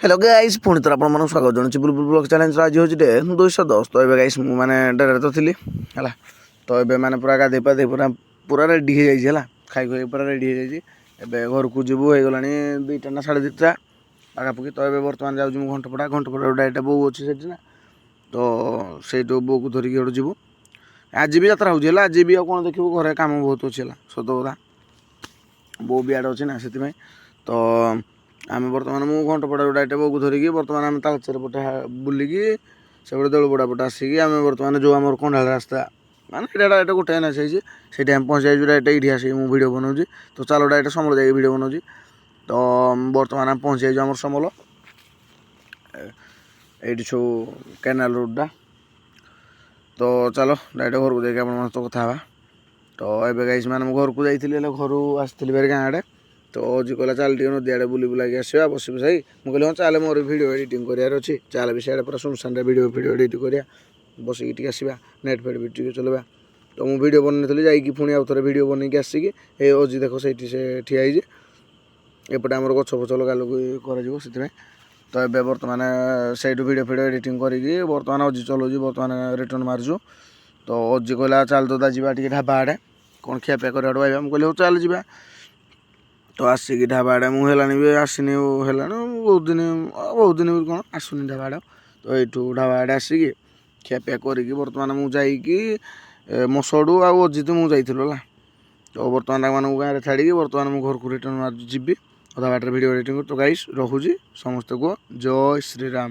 Hello guys पुणी थर आप स्वागत जनाऊँ बुलबुल ब्लॉग चैलेंज आज हूँ डे 210 तो ये गाइस मैंने डेरे तो थी है तो ये मैंने पूरा गाधे पाधे पूरा पूरा रेडी हो जाए खाई खुई पूरा रेडी हो जाए घर को जीवु हो गला 2टा ना 2:30 पाखापाखि तो ये बर्तमान जाऊँ घंटपड़ा डायरेक्ट बो अच्छी से ना तो से बो को धरिकी गोटे जीवु आज भी यात्रा होगी आज भी आ कौन देखो घर कम बहुत अच्छे सत कथा बो भी आड़े अच्छे ना से तो आम बर्तमान मु घंटपड़ा डायरेक्ट बो को धरिकी बर्तमान आम तालचेर पटे बुलिकी से देलपड़ा पटे आसिकी आम बर्तमान जो आम कंढाल रास्ता माने डायरेक्ट गोटे एन एच से पहुँच जाए डायरेक्ट ये आसिक मुझे भिडियो बनाऊँ तो चलो डायरेक्ट समल जाए भिडियो बनाऊँ तो बर्तमान आम पहुँच जाइए आम समल ये सब कैनाल रोडटा तो चलो डायरेक्ट घर को जाके आप तो कथा तो ये गाइस मैंने घर को जाइए घर आसती बारे गाँव आड़े तो अजी कहला चल टे नदी आड़े बुली बुलाक आसा बस बसाई मुझे हाँ चल मोर भिडियो एडिटिंग करार अच्छी चल भी सीधे पूरा सुनसान भिडियो एडिट करा बसिक आसवा नेट फेट भी टे चलवा तो मुझे भिडियो बनई जाकि पुणी आउ थे भिडियो बनईक आसिकी ए अजी देख से ठिया एपटे आम गछ फच लगा लगी कर तो ये बर्तमान से भिडियो फिडियो एडिटिंग करी बर्तमान अजी चलाऊँ बर्तमान रिटर्न मार्चु तो अजी कहला चल दादा जावा टे ढाबा आड़े कौन खियापिया कर मुझे हूँ चल जा तो आसिक ढाबा आड़े मुझे भी आसनी है बहुत दिन भी कौन आसुनी ढाबा आड़ तो यू ढाबा आड़े आसिक खियापिया करी बर्तमान मुझे मो सड़ू आजी तो मुझे तो बर्तमान मानक गाँव में छाड़ी बर्तमान मुझे घर को रिटर्न जी अधा बाटर भिडियो एडिटिंग तो गाइस रखुची समस्त को जय श्रीराम।